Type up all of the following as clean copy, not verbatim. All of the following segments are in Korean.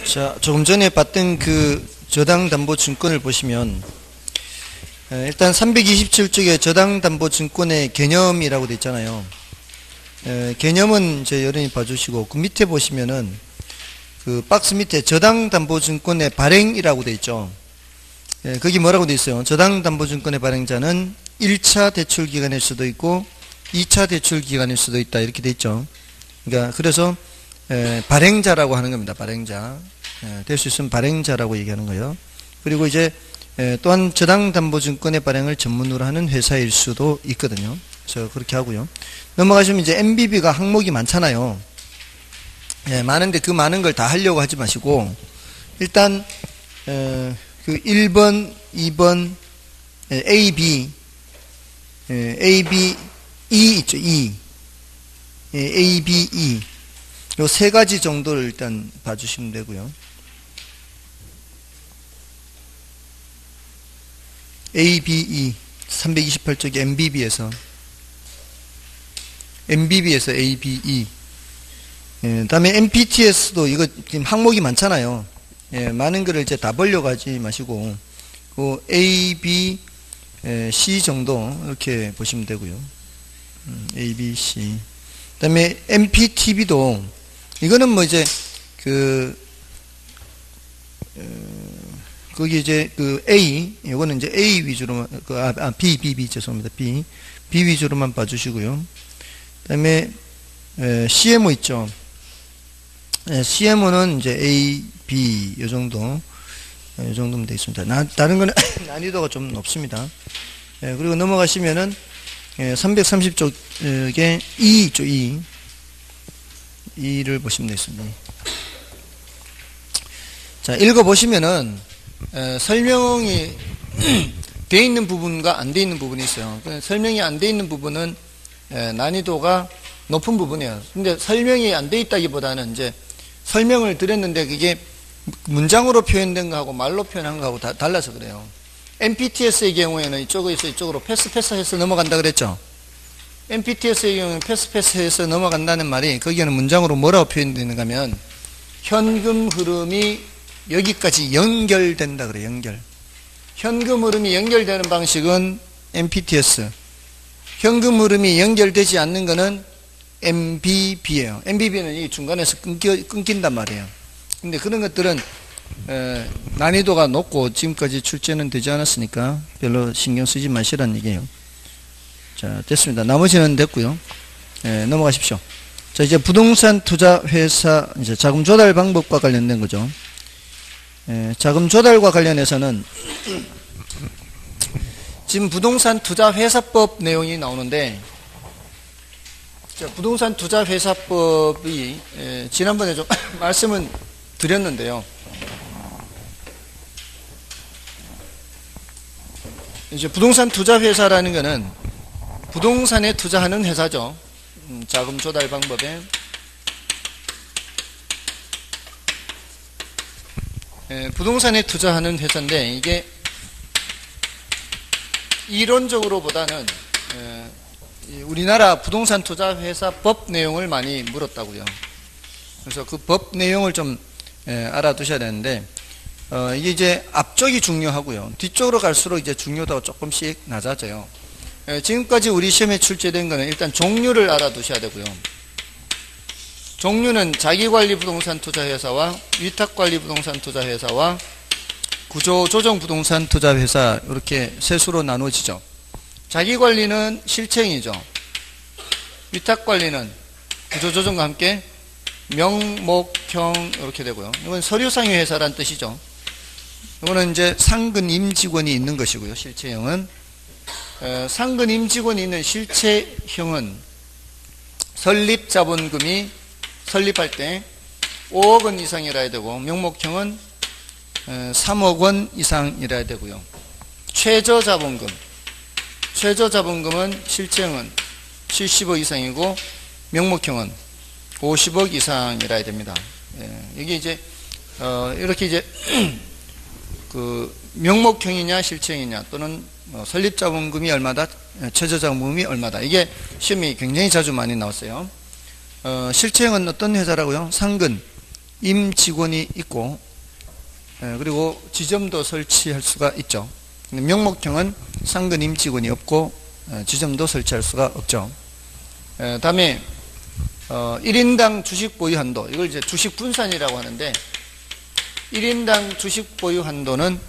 자, 조금 전에 봤던 그 저당담보증권을 보시면 일단 327쪽에 저당담보증권의 개념이라고 돼 있잖아요. 개념은 이제 여러분이 봐주시고 그 밑에 보시면은 그 박스 밑에 저당담보증권의 발행이라고 돼 있죠. 거기 뭐라고 돼 있어요? 저당담보증권의 발행자는 1차 대출기관일 수도 있고 2차 대출기관일 수도 있다 이렇게 돼 있죠. 그러니까 그래서 발행자라고 하는 겁니다. 발행자. 될 수 있으면 발행자라고 얘기하는 거예요. 그리고 이제 또한 저당담보증권의 발행을 전문으로 하는 회사일 수도 있거든요. 그래서 그렇게 하고요. 넘어가시면 이제 MBB가 항목이 많잖아요. 많은데 그 많은 걸 다 하려고 하지 마시고 일단 그 1번, 2번, A, B, A, B, E 있죠. E. A, B, E. 요 세 가지 정도를 일단 봐주시면 되고요. A, B, E 328쪽의 MBB에서 A, B, E. 다음에 MPTS도 이거 지금 항목이 많잖아요. 많은 거를 이제 다 보려고 하지 마시고 그 A, B, C 정도 이렇게 보시면 되고요. A, B, C. 그다음에 MPTB도 이거는 뭐 이제 거기 이제 그 A, 이거는 이제 A 위주로만 B 죄송합니다. B 위주로만 봐주시고요. 그다음에 CMO 있죠. CMO는 이제 A, B 요 정도 이 정도면 되겠습니다. 다른 거는 난이도가 좀 높습니다. 그리고 넘어가시면은 330쪽에 E 있죠. E를 보시면 되겠습니다. 자, 읽어보시면은 설명이 돼 있는 부분과 안 돼 있는 부분이 있어요. 설명이 안 돼 있는 부분은 난이도가 높은 부분이에요. 근데 설명이 안 돼 있다기보다는 이제 설명을 드렸는데 그게 문장으로 표현된 거하고 말로 표현한 거하고 다 달라서 그래요. MPTS의 경우에는 이쪽에서 이쪽으로 패스해서 넘어간다 그랬죠. MPTS의 경우는 패스해서 넘어간다는 말이 거기에는 문장으로 뭐라고 표현되는가 하면 현금 흐름이 여기까지 연결된다 그래요. 연결. 현금 흐름이 연결되는 방식은 MPTS. 현금 흐름이 연결되지 않는 거는 MBB예요. MBB는 이 중간에서 끊긴단 말이에요. 근데 그런 것들은 난이도가 높고 지금까지 출제는 되지 않았으니까 별로 신경 쓰지 마시라는 얘기예요. 자, 됐습니다. 나머지는 됐고요. 넘어가십시오. 자, 이제 부동산 투자 회사 이제 자금 조달 방법과 관련된 거죠. 자금 조달과 관련해서는 지금 부동산 투자 회사법 내용이 나오는데 자, 부동산 투자 회사법이 지난번에 좀 말씀은 드렸는데요. 이제 부동산 투자 회사라는 거는 부동산에 투자하는 회사죠. 자금 조달 방법에 부동산에 투자하는 회사인데 이게 이론적으로 보다는 우리나라 부동산 투자 회사 법 내용을 많이 물었다고요. 그래서 그 법 내용을 좀 알아두셔야 되는데 이게 이제 앞쪽이 중요하고요. 뒤쪽으로 갈수록 이제 중요도가 조금씩 낮아져요. 지금까지 우리 시험에 출제된 거는 일단 종류를 알아두셔야 되고요. 종류는 자기관리 부동산 투자회사와 위탁관리 부동산 투자회사와 구조조정 부동산 투자회사 이렇게 세 수로 나누어지죠. 자기관리는 실체행위죠. 위탁관리는 구조조정과 함께 명목형 이렇게 되고요. 이건 서류상의 회사란 뜻이죠. 이거는 이제 상근 임직원이 있는 것이고요. 실체형은 상근 임직원이 있는 실체형은 설립자본금이 설립할 때 5억 원 이상이라 해야 되고 명목형은 3억 원 이상이라 해야 되고요. 최저자본금은 실체형은 70억 이상이고 명목형은 50억 이상이라 해야 됩니다. 이게 이제 이렇게 이제 그 명목형이냐 실체형이냐 또는 설립자본금이 얼마다 최저자본금이 얼마다 이게 시험이 굉장히 자주 많이 나왔어요. 실체형은 어떤 회사라고요? 상근 임직원이 있고, 그리고 지점도 설치할 수가 있죠. 명목형은 상근 임직원이 없고 지점도 설치할 수가 없죠. 다음에 1인당 주식 보유 한도, 이걸 이제 주식 분산이라고 하는데, 1인당 주식 보유 한도는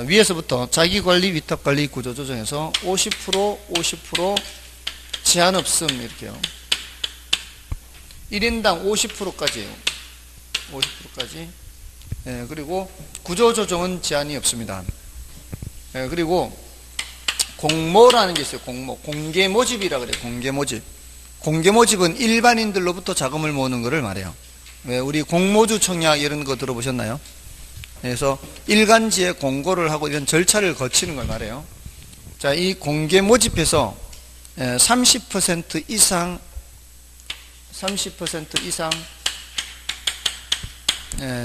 위에서부터 자기관리, 위탁관리, 구조조정에서 50%, 50%, 제한 없음 이렇게요. 1인당 50%까지예요. 50%까지. 그리고 구조조정은 제한이 없습니다. 그리고 공모라는 게 있어요. 공모. 공개모집이라 그래요. 공개모집. 공개모집은 일반인들로부터 자금을 모으는 것을 말해요. 우리 공모주 청약 이런 거 들어보셨나요? 그래서 일간지에 공고를 하고 이런 절차를 거치는 걸 말해요. 자, 이 공개모집에서 30% 이상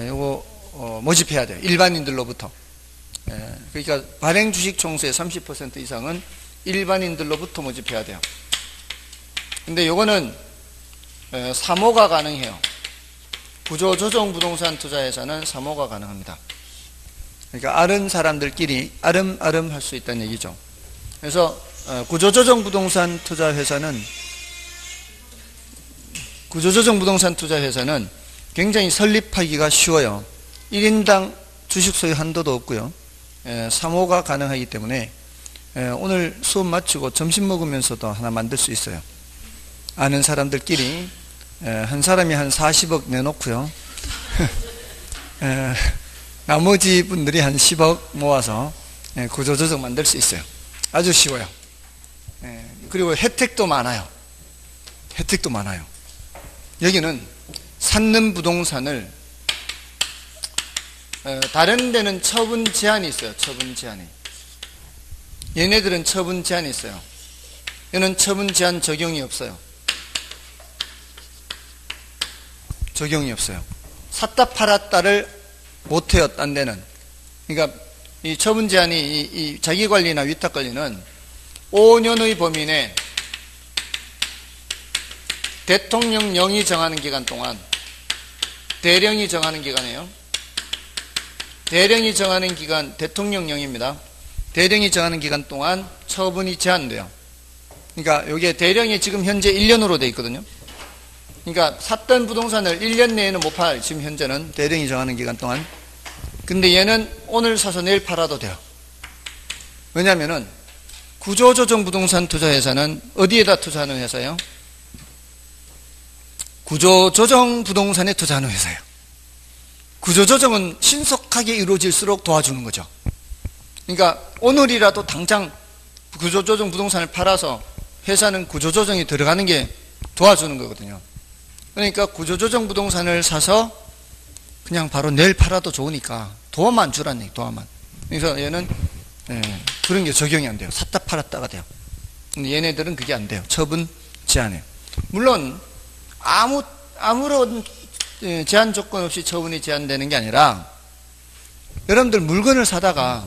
요거 모집해야 돼요. 일반인들로부터. 그러니까 발행 주식 총수의 30% 이상은 일반인들로부터 모집해야 돼요. 근데 요거는 사모가 가능해요. 구조조정 부동산 투자회사는 사모가 가능합니다. 그러니까 아는 사람들끼리 아름아름 할 수 있다는 얘기죠. 그래서 구조조정 부동산 투자회사는 굉장히 설립하기가 쉬워요. 1인당 주식 소유 한도도 없고요. 사모가 가능하기 때문에 오늘 수업 마치고 점심 먹으면서도 하나 만들 수 있어요. 아는 사람들끼리 한 사람이 한 40억 내놓고요. 나머지 분들이 한 10억 모아서 구조조정 만들 수 있어요. 아주 쉬워요. 그리고 혜택도 많아요. 여기는 샀는 부동산을 다른 데는 처분 제한이 있어요. 처분 제한이. 얘네들은 처분 제한이 있어요. 얘는 처분 제한 적용이 없어요. 샀다 팔았다를 못해요. 딴 데는. 그러니까 이 처분 제한이 이 자기관리나 위탁관리는 5년의 범위 내 대통령령이 정하는 기간 동안, 대령이 정하는 기간이에요. 대령이 정하는 기간, 대통령령입니다. 대령이 정하는 기간 동안 처분이 제한돼요. 그러니까 여기에 대령이 지금 현재 1년으로 돼 있거든요. 그러니까 샀던 부동산을 1년 내에는 못 팔아요. 지금 현재는 대령이 정하는 기간 동안. 근데 얘는 오늘 사서 내일 팔아도 돼요. 왜냐하면은 구조조정 부동산 투자회사는 어디에다 투자하는 회사예요? 구조조정 부동산에 투자하는 회사예요. 구조조정은 신속하게 이루어질수록 도와주는 거죠. 그러니까 오늘이라도 당장 구조조정 부동산을 팔아서 회사는 구조조정이 들어가는 게 도와주는 거거든요. 그러니까 구조조정 부동산을 사서 그냥 바로 내일 팔아도 좋으니까 도움만 주라는 얘기, 도움만. 그래서 얘는 그런 게 적용이 안 돼요. 샀다 팔았다가 돼요. 근데 얘네들은 그게 안 돼요. 처분 제한해요. 물론 아무런 제한 조건 없이 처분이 제한되는 게 아니라, 여러분들 물건을 사다가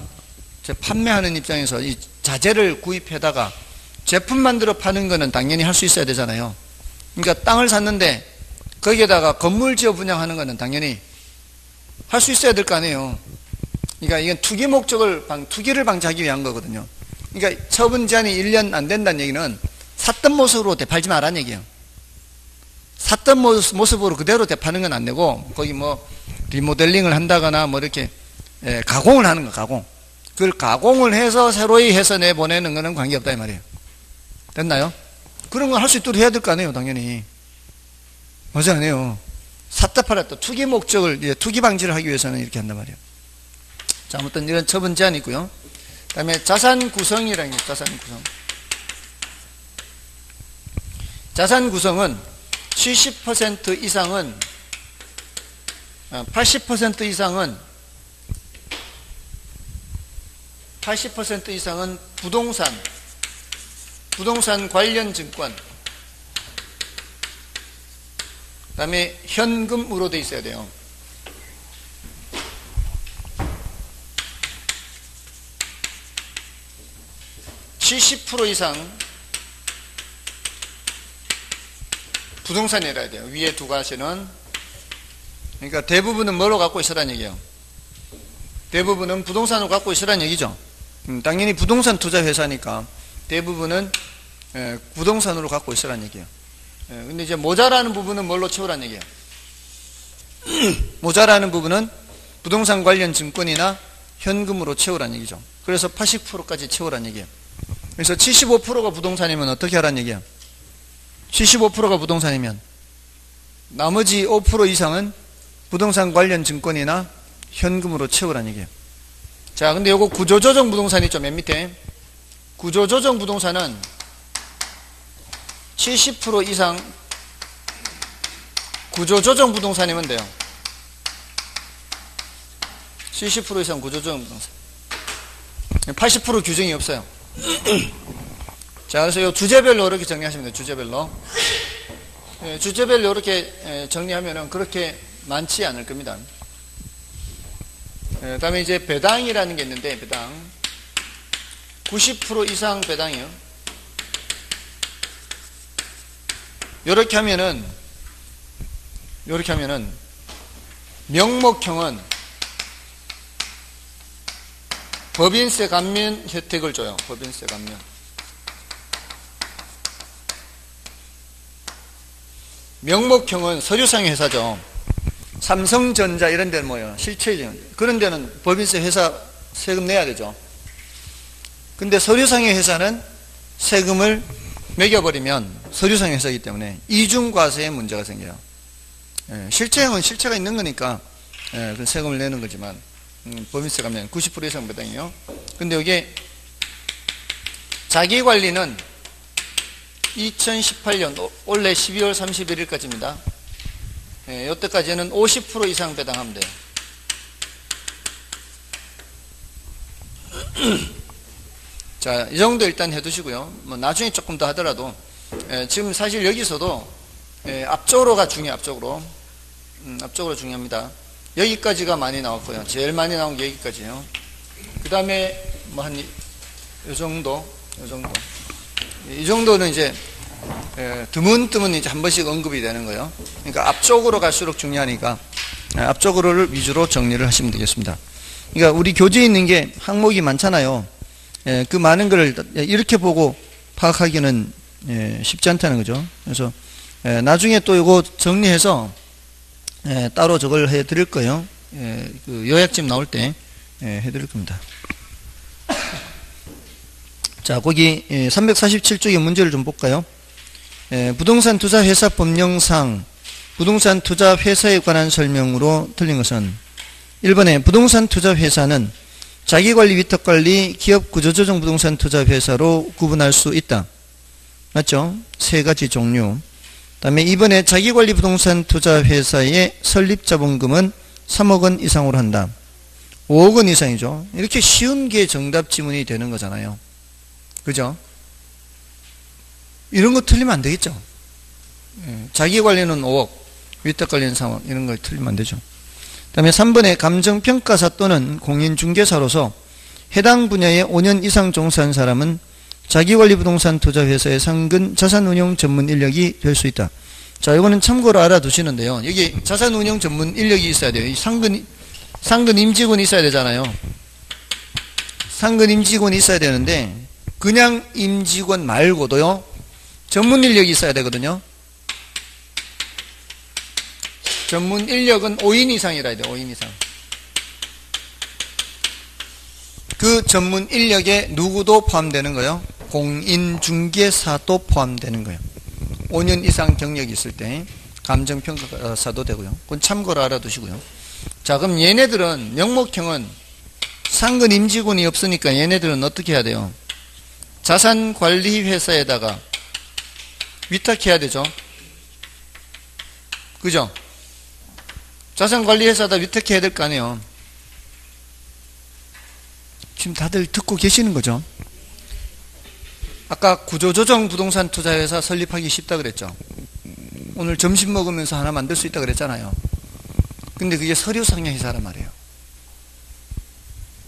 판매하는 입장에서 이 자재를 구입해다가 제품 만들어 파는 거는 당연히 할 수 있어야 되잖아요. 그러니까 땅을 샀는데 거기에다가 건물 지어 분양하는 거는 당연히 할 수 있어야 될 거 아니에요. 그러니까 이건 투기를 방지하기 위한 거거든요. 그러니까 처분 제한이 1년 안 된다는 얘기는 샀던 모습으로 되팔지 말라는 얘기예요. 샀던 모습으로 그대로 되파는 건 안 되고, 거기 뭐 리모델링을 한다거나 뭐 이렇게 가공을 하는 거, 가공. 그걸 가공을 해서 새로이 해서 내보내는 거는 관계없다 이 말이에요. 됐나요? 그런 거 할 수 있도록 해야 될 거 아니에요, 당연히. 맞아, 안 해요. 샀다 팔았다. 투기 목적을, 투기 방지를 하기 위해서는 이렇게 한단 말이에요. 자, 아무튼 이런 처분 제한이 있고요. 그 다음에 자산 구성이라는 게, 자산 구성. 자산 구성은 70% 이상은, 80% 이상은 부동산 관련 증권, 그 다음에 현금으로 돼 있어야 돼요. (70% 이상) 부동산이라야 돼요. 위에 두 가지는 그러니까 대부분은 뭐로 갖고 있으란 얘기예요? 대부분은 부동산으로 갖고 있으란 얘기죠. 당연히 부동산 투자 회사니까 대부분은 부동산으로 갖고 있으란 얘기예요. 근데 이제 모자라는 부분은 뭘로 채우란 얘기예요? 모자라는 부분은 부동산 관련 증권이나 현금으로 채우란 얘기죠. 그래서 80%까지 채우란 얘기예요. 그래서 75%가 부동산이면 어떻게 하란 얘기예요? 75%가 부동산이면 나머지 5% 이상은 부동산 관련 증권이나 현금으로 채우란 얘기예요. 자, 근데 요거 구조조정 부동산 있죠, 맨 밑에. 구조조정 부동산은 70% 이상 구조조정 부동산이면 돼요. 70% 이상 구조조정 부동산. 80% 규정이 없어요. 자, 그래서 요 주제별로 이렇게 정리하시면 돼요. 주제별로. 주제별로 이렇게 정리하면은 그렇게 많지 않을 겁니다. 그 다음에 이제 배당이라는 게 있는데, 배당. 90% 이상 배당이요. 요렇게 하면은, 명목형은 법인세 감면 혜택을 줘요. 법인세 감면. 명목형은 서류상의 회사죠. 삼성전자 이런 데는 뭐예요? 실체적. 그런 데는 법인세 회사 세금 내야 되죠. 근데 서류상의 회사는 세금을 매겨버리면 서류상의 회사이기 때문에 이중과세에 문제가 생겨요. 실체형은 실체가 있는 거니까 그 세금을 내는 거지만 법인세 가면 90% 이상 배당이요. 근데 여기 자기관리는 2018년 올해 12월 31일까지입니다. 이때까지는 50% 이상 배당하면 돼요. 자, 이 정도 일단 해두시고요. 뭐 나중에 조금 더 하더라도 지금 사실 여기서도 앞쪽으로가 중요해요. 앞쪽으로 중요합니다. 여기까지가 많이 나왔고요. 제일 많이 나온 게 여기까지예요. 그 다음에 뭐 한 이 정도. 이 정도는 이제 드문드문 이제 한 번씩 언급이 되는 거예요. 그러니까 앞쪽으로 갈수록 중요하니까 앞쪽으로를 위주로 정리를 하시면 되겠습니다. 그러니까 우리 교재에 있는 게 항목이 많잖아요. 그 많은 걸 이렇게 보고 파악하기는 쉽지 않다는 거죠. 그래서 나중에 또 이거 정리해서 따로 저걸 해드릴 거예요. 그 요약집 나올 때 해드릴 겁니다. 자, 거기 347쪽의 문제를 좀 볼까요? 부동산 투자 회사 법령상 부동산 투자 회사에 관한 설명으로 틀린 것은 1번에 부동산 투자 회사는 자기관리, 위탁관리, 기업 구조조정 부동산 투자 회사로 구분할 수 있다. 맞죠? 세 가지 종류. 다음에 2번에 자기관리 부동산 투자 회사의 설립 자본금은 3억 원 이상으로 한다. 5억 원 이상이죠. 이렇게 쉬운 게 정답 지문이 되는 거잖아요. 그죠? 이런 거 틀리면 안 되겠죠. 자기관리는 5억, 위탁관리는 3억, 이런 걸 틀리면 안 되죠. 그 다음에 3번에 감정평가사 또는 공인중개사로서 해당 분야에 5년 이상 종사한 사람은 자기관리 부동산 투자회사의 상근 자산운용 전문 인력이 될 수 있다. 자, 이거는 참고로 알아두시는데요. 여기 자산운용 전문 인력이 있어야 돼요. 이 상근 임직원이 있어야 되잖아요. 상근 임직원이 있어야 되는데 그냥 임직원 말고도요, 전문 인력이 있어야 되거든요. 전문 인력은 5인 이상이라 돼요. 5인 이상. 그 전문 인력에 누구도 포함되는 거예요. 공인중개사도 포함되는 거예요. 5년 이상 경력이 있을 때 감정평가사도 되고요. 그건 참고로 알아두시고요. 자, 그럼 얘네들은 명목형은 상근 임직원이 없으니까 얘네들은 어떻게 해야 돼요? 자산관리회사에다가 위탁해야 되죠. 그죠? 자산관리회사에다 위탁해야 될 거 아니에요. 지금 다들 듣고 계시는 거죠? 아까 구조조정 부동산 투자회사 설립하기 쉽다 그랬죠? 오늘 점심 먹으면서 하나 만들 수 있다 그랬잖아요. 근데 그게 서류상의 회사란 말이에요.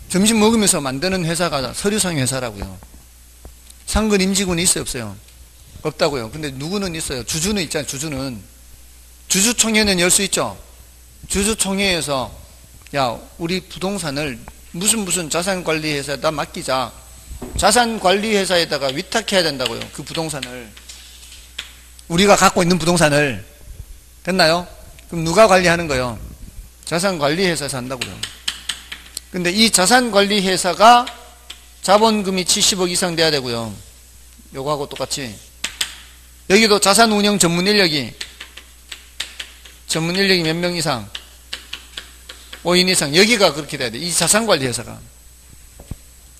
점심 먹으면서 만드는 회사가 서류상의 회사라고요. 상근 임직원이 있어요, 없어요? 없다고요. 근데 누구는 있어요? 주주는 있잖아요. 주주는. 주주총회는 열 수 있죠? 주주총회에서 야, 우리 부동산을 무슨 자산관리회사에다 맡기자. 자산관리회사에다가 위탁해야 된다고요. 그 부동산을. 우리가 갖고 있는 부동산을. 됐나요? 그럼 누가 관리하는 거예요? 자산관리회사에서 한다고요. 근데 이 자산관리회사가 자본금이 70억 이상 돼야 되고요. 요거하고 똑같이. 여기도 자산운영 전문인력이 몇 명 이상? 5인 이상. 여기가 그렇게 돼야 돼. 이 자산관리회사가.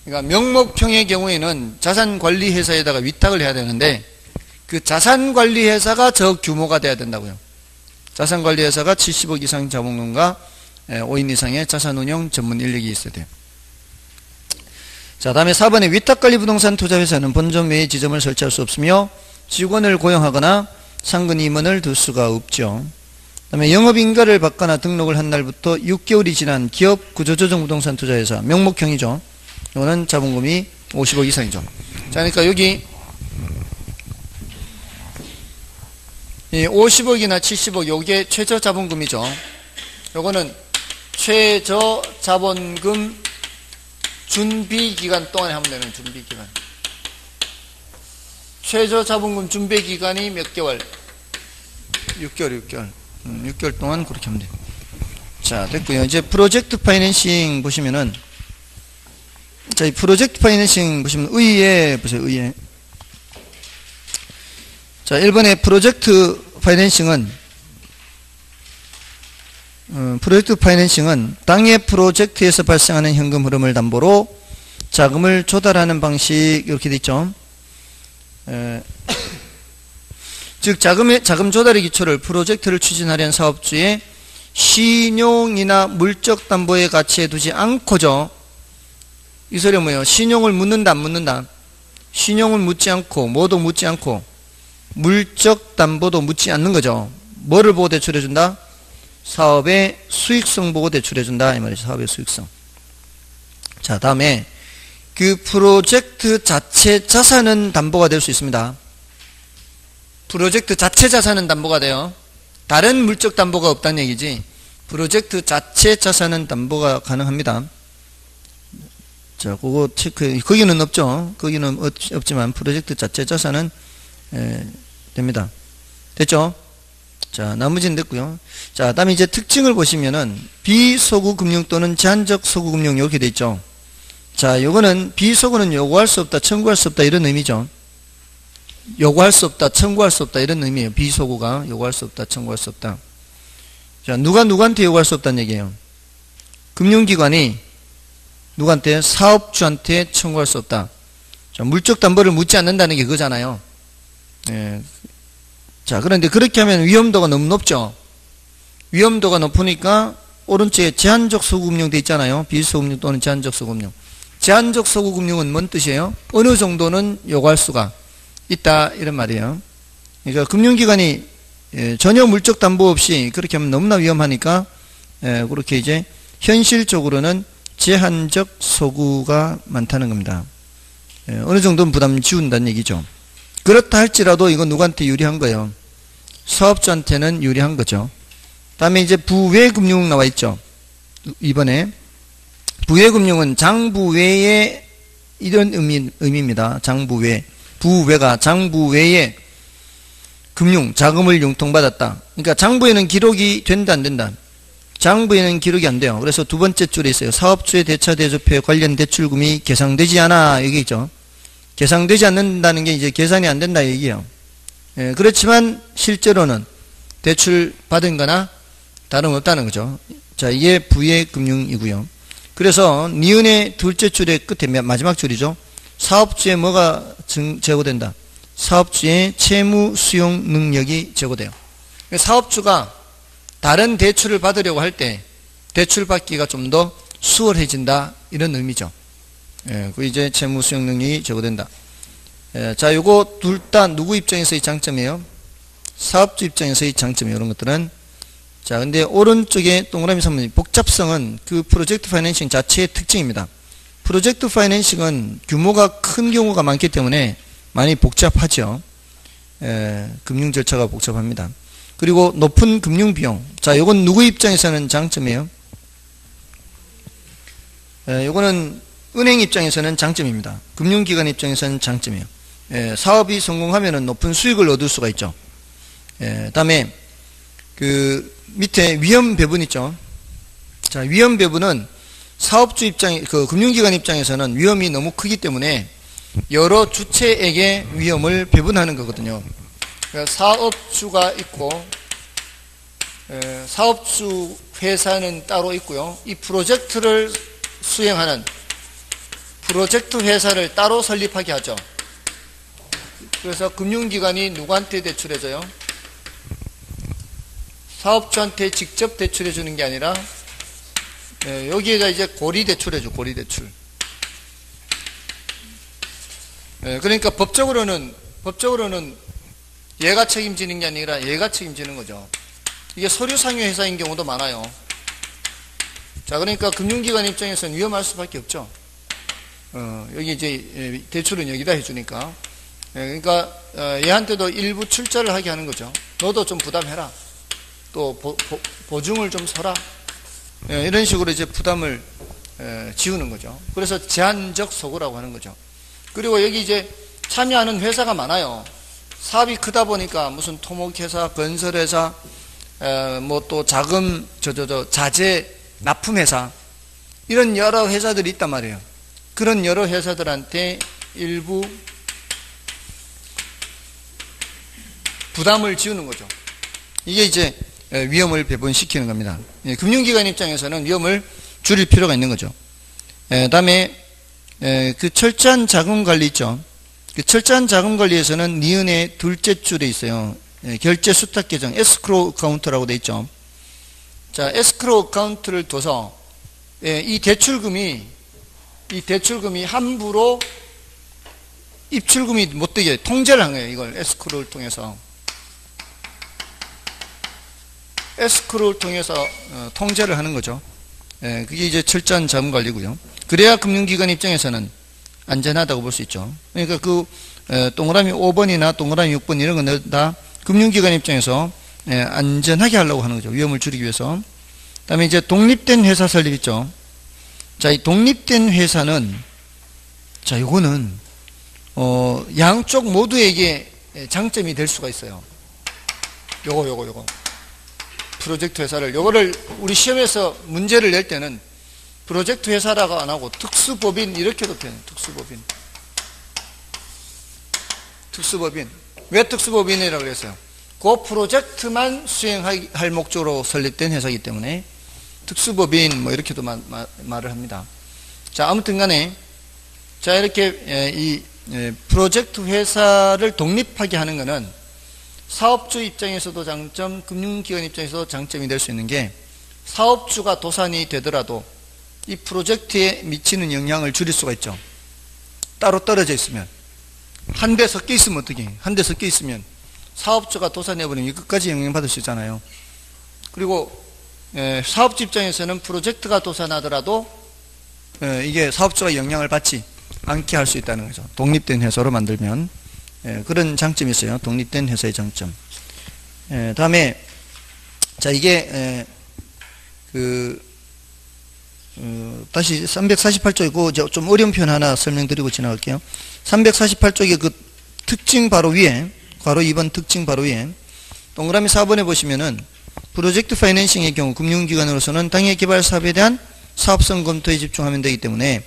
그러니까 명목형의 경우에는 자산관리회사에다가 위탁을 해야 되는데 그 자산관리회사가 저 규모가 돼야 된다고요. 자산관리회사가 70억 이상 자본금과 5인 이상의 자산운용 전문인력이 있어야 돼요. 자, 다음에 4번에 위탁관리부동산 투자회사는 본점 외에 지점을 설치할 수 없으며 직원을 고용하거나 상근 임원을 둘 수가 없죠. 그 다음에 영업인가를 받거나 등록을 한 날부터 6개월이 지난 기업 구조조정 부동산 투자회사 명목형이죠. 이거는 자본금이 50억 이상이죠. 자, 그러니까 여기 이 50억이나 70억 요게 최저 자본금이죠. 요거는 최저 자본금 준비기간 동안에 하면 되는 준비기간. 최저 자본금 준비기간이 몇 개월? 6개월. 6개월 동안 그렇게 하면 돼요. 자, 됐고요. 이제 프로젝트 파이낸싱 보시면은, 자, 이 프로젝트 파이낸싱 보시면 의에 보세요. 의에. 자, 1번의 프로젝트 파이낸싱은 당해 프로젝트에서 발생하는 현금 흐름을 담보로 자금을 조달하는 방식, 이렇게 돼 있죠. 즉 자금 조달의 기초를 프로젝트를 추진하려는 사업주의 신용이나 물적 담보의 가치에 두지 않고죠. 이 소리는 뭐예요? 신용을 묻는다 안 묻는다? 신용을 묻지 않고 뭐도 묻지 않고 물적 담보도 묻지 않는 거죠. 뭐를 보고 대출해 준다? 사업의 수익성 보고 대출해 준다 이 말이죠. 사업의 수익성. 자, 다음에 그 프로젝트 자체 자산은 담보가 될 수 있습니다. 프로젝트 자체 자산은 담보가 돼요. 다른 물적 담보가 없다는 얘기지. 프로젝트 자체 자산은 담보가 가능합니다. 자, 그거 체크. 거기는 없죠. 거기는 없지만 프로젝트 자체 자산은 됩니다. 됐죠? 자, 나머지는 됐고요. 자, 다음에 이제 특징을 보시면은 비소구 금융 또는 제한적 소구 금융 이렇게 돼 있죠. 자, 요거는 비소구는 요구할 수 없다, 청구할 수 없다 이런 의미죠. 요구할 수 없다, 청구할 수 없다 이런 의미예요. 비소구가 요구할 수 없다, 청구할 수 없다. 자, 누가 누구한테 요구할 수 없다는 얘기예요. 금융기관이 누구한테? 사업주한테 청구할 수 없다. 자, 물적 담보를 묻지 않는다는 게 그거잖아요. 예. 자, 그런데 그렇게 하면 위험도가 너무 높죠. 위험도가 높으니까 오른쪽에 제한적 소구금융 돼 있잖아요. 비소구금융 또는 제한적 소구금융. 제한적 소구금융은 뭔 뜻이에요? 어느 정도는 요구할 수가 있다 이런 말이에요. 그러니까 금융기관이 전혀 물적 담보 없이 그렇게 하면 너무나 위험하니까 그렇게 이제 현실적으로는 제한적 소구가 많다는 겁니다. 어느 정도는 부담 지운다는 얘기죠. 그렇다 할지라도 이건 누구한테 유리한 거예요? 사업주한테는 유리한 거죠. 다음에 이제 부외금융 나와 있죠. 이번에 부외금융은 장부 외에 이런 의미입니다. 장부 외. 부외가 장부 외에 금융, 자금을 융통받았다. 그러니까 장부에는 기록이 된다 안 된다? 장부에는 기록이 안 돼요. 그래서 두 번째 줄에 있어요. 사업주의 대차 대조표에 관련 대출금이 계상되지 않아. 여기 있죠. 계상되지 않는다는 게 이제 계산이 안 된다 얘기예요. 그렇지만 실제로는 대출 받은 거나 다름없다는 거죠. 자, 이게 부외금융이고요. 그래서 니은의 둘째 줄의 끝에 마지막 줄이죠. 사업주의 뭐가 제고된다? 사업주의 채무 수용 능력이 제고돼요. 사업주가 다른 대출을 받으려고 할 때 대출 받기가 좀 더 수월해진다 이런 의미죠. 그 이제 채무 수용 능력이 제고된다. 자, 요거 둘 다 누구 입장에서의 장점이에요? 사업주 입장에서의 장점이에요. 이런 것들은. 자, 근데 오른쪽에 동그라미 3번 복잡성은 그 프로젝트 파이낸싱 자체의 특징입니다. 프로젝트 파이낸싱은 규모가 큰 경우가 많기 때문에 많이 복잡하죠. 금융 절차가 복잡합니다. 그리고 높은 금융비용. 자, 요건 누구 입장에서는 장점이에요? 요거는 은행 입장에서는 장점입니다. 금융기관 입장에서는 장점이에요. 사업이 성공하면은 높은 수익을 얻을 수가 있죠. 다음에 그 밑에 위험 배분 있죠. 자, 위험 배분은 사업주 입장, 그 금융기관 입장에서는 위험이 너무 크기 때문에 여러 주체에게 위험을 배분하는 거거든요. 그러니까 사업주가 있고, 사업주 회사는 따로 있고요. 이 프로젝트를 수행하는 프로젝트 회사를 따로 설립하게 하죠. 그래서 금융기관이 누구한테 대출해줘요? 사업주한테 직접 대출해 주는 게 아니라 여기에다 이제 고리 대출해줘. 고리 대출. 그러니까 법적으로는 얘가 책임지는 게 아니라 얘가 책임지는 거죠. 이게 서류상의 회사인 경우도 많아요. 자, 그러니까 금융기관 입장에서는 위험할 수밖에 없죠. 여기 이제 대출은 여기다 해주니까. 그러니까 얘한테도 일부 출자를 하게 하는 거죠. 너도 좀 부담해라. 또 보증을 좀 서라. 이런 식으로 이제 부담을 지우는 거죠. 그래서 제한적 소구라고 하는 거죠. 그리고 여기 이제 참여하는 회사가 많아요. 사업이 크다 보니까 무슨 토목회사, 건설회사, 뭐 또 자금, 자재 납품회사, 이런 여러 회사들이 있단 말이에요. 그런 여러 회사들한테 일부 부담을 지우는 거죠. 이게 이제 위험을 배분시키는 겁니다. 금융기관 입장에서는 위험을 줄일 필요가 있는 거죠. 다음에 그 철저한 자금관리 있죠. 그 철저한 자금관리에서는 니은의 둘째 줄에 있어요. 결제 수탁 계정, 에스크로우 어카운트라고 돼 있죠. 자, 에스크로우 어카운트를 둬서 이 대출금이 함부로 입출금이 못 되게 통제를 한 거예요. 이걸 에스크로우를 통해서. 에스크로우를 통해서 통제를 하는 거죠. 그게 이제 철저한 자금 관리고요. 그래야 금융기관 입장에서는 안전하다고 볼 수 있죠. 그러니까 그 동그라미 5번이나 동그라미 6번 이런 건 다 금융기관 입장에서 안전하게 하려고 하는 거죠. 위험을 줄이기 위해서. 그다음에 이제 독립된 회사 설립 있죠. 자, 이 독립된 회사는, 자, 요거는 양쪽 모두에게 장점이 될 수가 있어요. 요거. 프로젝트 회사를, 요거를 우리 시험에서 문제를 낼 때는 프로젝트 회사라고 안 하고 특수법인 이렇게 해도 돼요. 특수법인. 왜 특수법인이라고 그랬어요? 그 프로젝트만 수행할 목적으로 설립된 회사이기 때문에 특수법인 뭐 이렇게도 말을 합니다. 자, 아무튼 간에 자, 이렇게 이 프로젝트 회사를 독립하게 하는 것은 사업주 입장에서도 장점, 금융기관 입장에서도 장점이 될 수 있는 게 사업주가 도산이 되더라도 이 프로젝트에 미치는 영향을 줄일 수가 있죠. 따로 떨어져 있으면. 한 대 섞여 있으면 어떻게 해요? 한 대 섞여 있으면 사업주가 도산해버리면 끝까지 영향받을 수 있잖아요. 그리고 사업주 입장에서는 프로젝트가 도산하더라도 이게 사업주가 영향을 받지 않게 할 수 있다는 거죠. 독립된 회사로 만들면. 그런 장점이 있어요. 독립된 회사의 장점. 다음에 자, 이게 다시 348쪽이고 좀 어려운 표현 하나 설명드리고 지나갈게요. 348쪽의 그 특징 바로 위에, 괄호 2번 특징 바로 위에 동그라미 4번에 보시면은 프로젝트 파이낸싱의 경우 금융기관으로서는 당해 개발 사업에 대한 사업성 검토에 집중하면 되기 때문에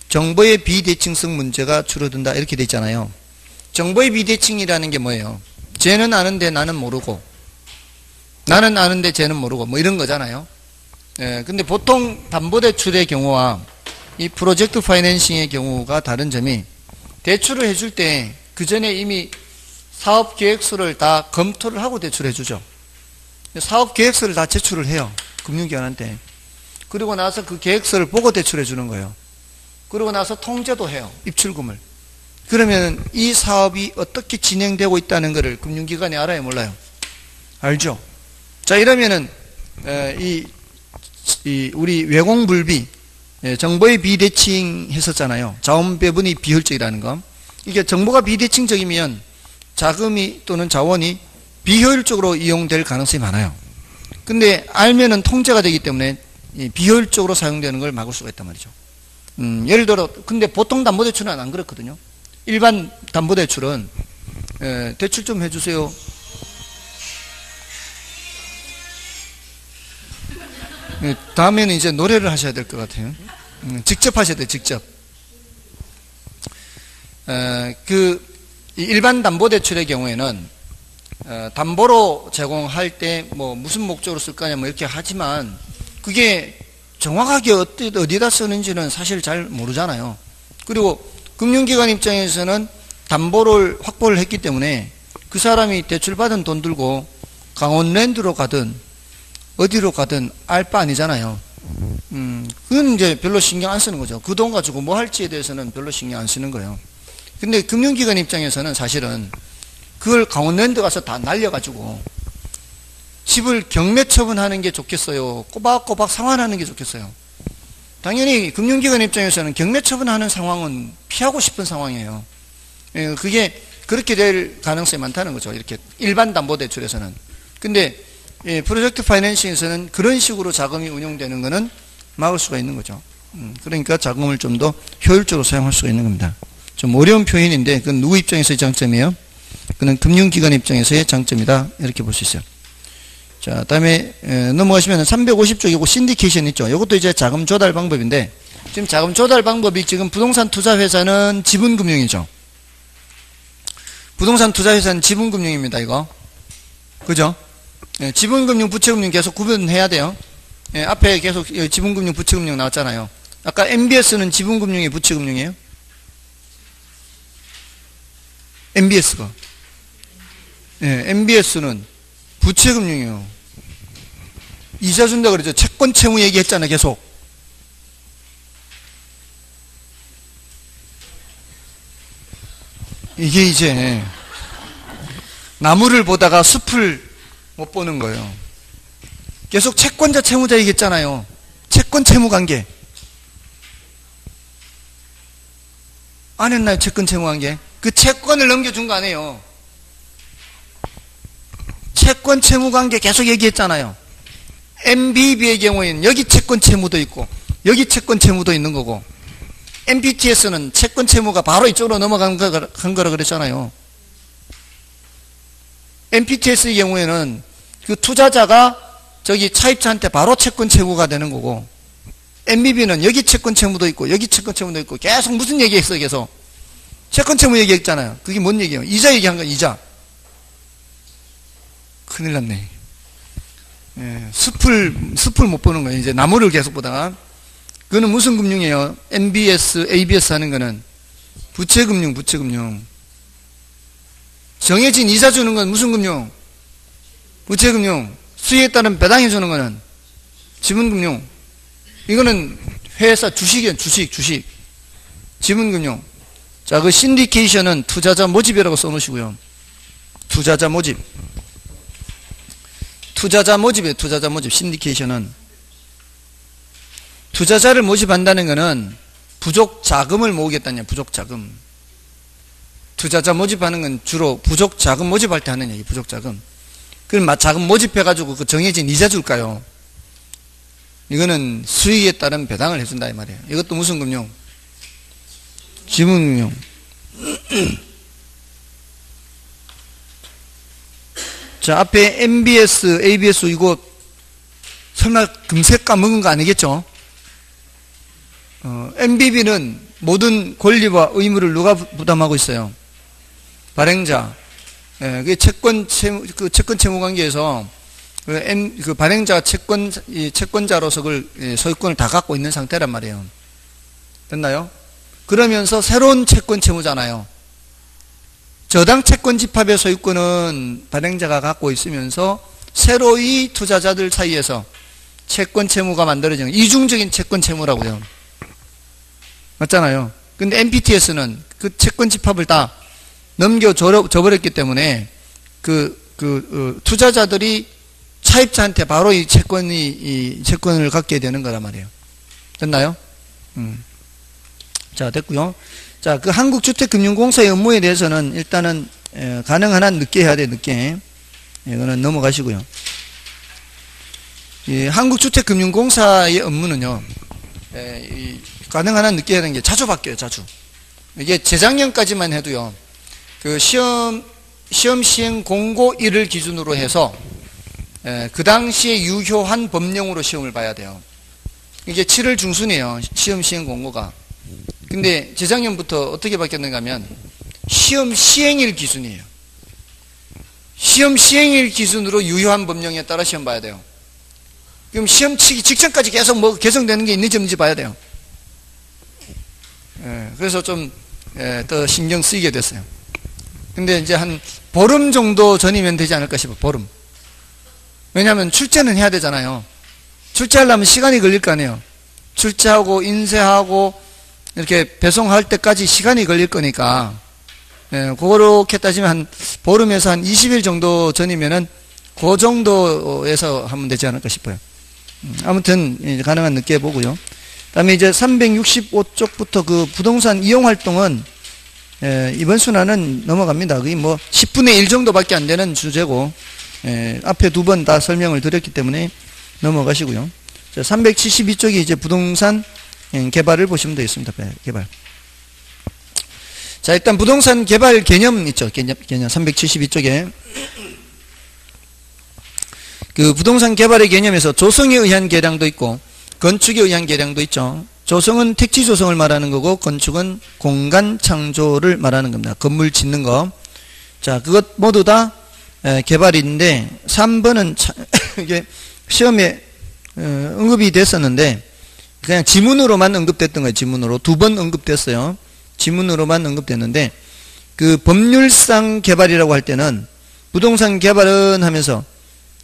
정보의 비대칭성 문제가 줄어든다 이렇게 돼 있잖아요. 정보의 비대칭이라는 게 뭐예요? 쟤는 아는데 나는 모르고, 나는 아는데 쟤는 모르고, 뭐 이런 거잖아요. 근데 보통 담보대출의 경우와 이 프로젝트 파이낸싱의 경우가 다른 점이 대출을 해줄 때 그 전에 이미 사업 계획서를 다 검토를 하고 대출해 주죠. 사업 계획서를 다 제출을 해요. 금융기관한테. 그리고 나서 그 계획서를 보고 대출해 주는 거예요. 그리고 나서 통제도 해요. 입출금을. 그러면 이 사업이 어떻게 진행되고 있다는 것을 금융기관이 알아요, 몰라요? 알죠? 자, 이러면은 우리 외공불비, 정보의 비대칭 했었잖아요. 자원 배분이 비효율적이라는 거. 이게 정보가 비대칭적이면 자금이 또는 자원이 비효율적으로 이용될 가능성이 많아요. 근데 알면은 통제가 되기 때문에 비효율적으로 사용되는 걸 막을 수가 있단 말이죠. 예를 들어, 근데 보통 담보대출은 안 그렇거든요. 일반 담보대출은, 대출 좀 해주세요. 다음에는 이제 노래를 하셔야 될 것 같아요. 직접 하셔야 돼요, 직접. 일반 담보대출의 경우에는, 담보로 제공할 때 뭐 무슨 목적으로 쓸 거냐 뭐 이렇게 하지만, 그게 정확하게 어디다 쓰는지는 사실 잘 모르잖아요. 그리고 금융기관 입장에서는 담보를 확보를 했기 때문에 그 사람이 대출받은 돈 들고 강원랜드로 가든 어디로 가든 알 바 아니잖아요. 그건 이제 별로 신경 안 쓰는 거죠. 그 돈 가지고 뭐 할지에 대해서는 별로 신경 안 쓰는 거예요. 근데 금융기관 입장에서는 사실은 그걸 강원랜드 가서 다 날려가지고 집을 경매 처분하는 게 좋겠어요? 꼬박꼬박 상환하는 게 좋겠어요? 당연히 금융기관 입장에서는 경매 처분하는 상황은 피하고 싶은 상황이에요. 그게 그렇게 될 가능성이 많다는 거죠. 이렇게 일반 담보대출에서는. 근데 프로젝트 파이낸싱에서는 그런 식으로 자금이 운용되는 것은 막을 수가 있는 거죠. 그러니까 자금을 좀 더 효율적으로 사용할 수가 있는 겁니다. 좀 어려운 표현인데 그건 누구 입장에서의 장점이에요? 그는 금융기관 입장에서의 장점이다. 이렇게 볼 수 있어요. 자, 다음에 넘어가시면 350쪽이고 신디케이션 있죠. 이것도 이제 자금 조달 방법인데 지금 자금 조달 방법이 지금 부동산 투자회사는 지분금융이죠. 부동산 투자회사는 지분금융입니다. 이거. 그죠? 지분금융, 부채금융 계속 구분해야 돼요. 앞에 계속 지분금융, 부채금융 나왔잖아요. 아까 MBS는 지분금융이 부채금융이에요? MBS가. MBS는 부채금융이에요. 이자 준다 그러죠. 채권 채무 얘기했잖아요. 계속. 이게 이제 나무를 보다가 숲을 못 보는 거예요. 계속 채권자 채무자 얘기했잖아요. 채권 채무 관계. 안 했나요? 채권 채무 관계. 그 채권을 넘겨준 거 아니에요. 채권 채무 관계 계속 얘기했잖아요. MBB의 경우에는 여기 채권 채무도 있고 여기 채권 채무도 있는 거고 MPTS는 채권 채무가 바로 이쪽으로 넘어간 거라 그랬잖아요. MPTS의 경우에는 그 투자자가 저기 차입자한테 바로 채권 채무가 되는 거고 MBB는 여기 채권 채무도 있고 여기 채권 채무도 있고 계속 무슨 얘기했어요. 계속 채권 채무 얘기했잖아요. 그게 뭔 얘기예요? 이자 얘기한 거예요. 이자. 큰일 났네. 숲을 못 보는 거예요. 이제 나무를 계속 보다가. 그거는 무슨 금융이에요? MBS, ABS 하는 거는 부채금융, 부채금융. 정해진 이자 주는 건 무슨 금융? 부채금융. 수익에 따른 배당해 주는 거는 지분금융. 이거는 회사 주식이에요. 주식. 지분금융. 자, 그 신디케이션은 투자자 모집이라고 써놓으시고요. 투자자 모집. 투자자 모집이에요. 투자자 모집. 신디케이션은 투자자를 모집한다는 것은 부족 자금을 모으겠다는 얘기예요. 부족 자금. 투자자 모집하는 건 주로 부족 자금 모집할 때 하는 얘기. 부족 자금. 그럼 자금 모집해가지고 그 정해진 이자 줄까요? 이거는 수익에 따른 배당을 해준다 이 말이에요. 이것도 무슨 금융? 지분금융. 자, 앞에 MBS, ABS 이거 설마 금색 까먹은 거 아니겠죠? MBB는 모든 권리와 의무를 누가 부담하고 있어요? 발행자. 그 채권 채무 관계에서 그 발행자가 채권자로서 소유권을 다 갖고 있는 상태란 말이에요. 됐나요? 그러면서 새로운 채권 채무잖아요. 저당 채권 집합의 소유권은 발행자가 갖고 있으면서 새로이 투자자들 사이에서 채권 채무가 만들어지는 이중적인 채권 채무라고요. 맞잖아요. 근데 MPTS는 그 채권 집합을 다 넘겨줘버렸기 때문에 투자자들이 차입자한테 바로 이 채권을 갖게 되는 거란 말이에요. 됐나요? 자, 됐고요. 자, 그 한국주택금융공사의 업무에 대해서는 일단은 가능한 한 늦게 해야 돼, 늦게. 이거는 넘어가시고요. 이 한국주택금융공사의 업무는요, 가능한 한 늦게 하는 게 자주 바뀌어요, 자주. 이게 재작년까지만 해도요, 그 시험 시행 공고 1을 기준으로 해서, 그 당시에 유효한 법령으로 시험을 봐야 돼요. 이게 7월 중순이에요, 시험 시행 공고가. 근데 재작년부터 어떻게 바뀌었는가 하면, 시험 시행일 기준이에요. 시험 시행일 기준으로 유효한 법령에 따라 시험 봐야 돼요. 그럼 시험 치기 직전까지 계속 뭐 개정되는 게 있는지 없는지 봐야 돼요. 그래서 좀 더 신경 쓰이게 됐어요. 근데 이제 한 보름 정도 전이면 되지 않을까 싶어요. 보름. 왜냐하면 출제는 해야 되잖아요. 출제하려면 시간이 걸릴 거 아니에요. 출제하고 인쇄하고 이렇게 배송할 때까지 시간이 걸릴 거니까, 그렇게 따지면 한 보름에서 한 20일 정도 전이면은 그 정도에서 하면 되지 않을까 싶어요. 아무튼 가능한 늦게 보고요. 그다음에 이제 365쪽부터 그 부동산 이용 활동은 이번 순환은 넘어갑니다. 그게 뭐 10분의 1 정도밖에 안 되는 주제고, 앞에 두 번 다 설명을 드렸기 때문에 넘어가시고요. 372쪽이 이제 부동산 개발을 보시면 되겠습니다. 개발. 자, 일단 부동산 개발 개념 있죠. 개념 372쪽에. 그 부동산 개발의 개념에서 조성에 의한 계량도 있고 건축에 의한 계량도 있죠. 조성은 택지 조성을 말하는 거고 건축은 공간 창조를 말하는 겁니다. 건물 짓는 거. 자, 그것 모두 다 개발인데 3번은 이게 시험에 언급이 됐었는데 그냥 지문으로만 언급됐던 거예요. 지문으로. 2번 언급됐어요. 지문으로만 언급됐는데 그 법률상 개발이라고 할 때는 부동산 개발은 하면서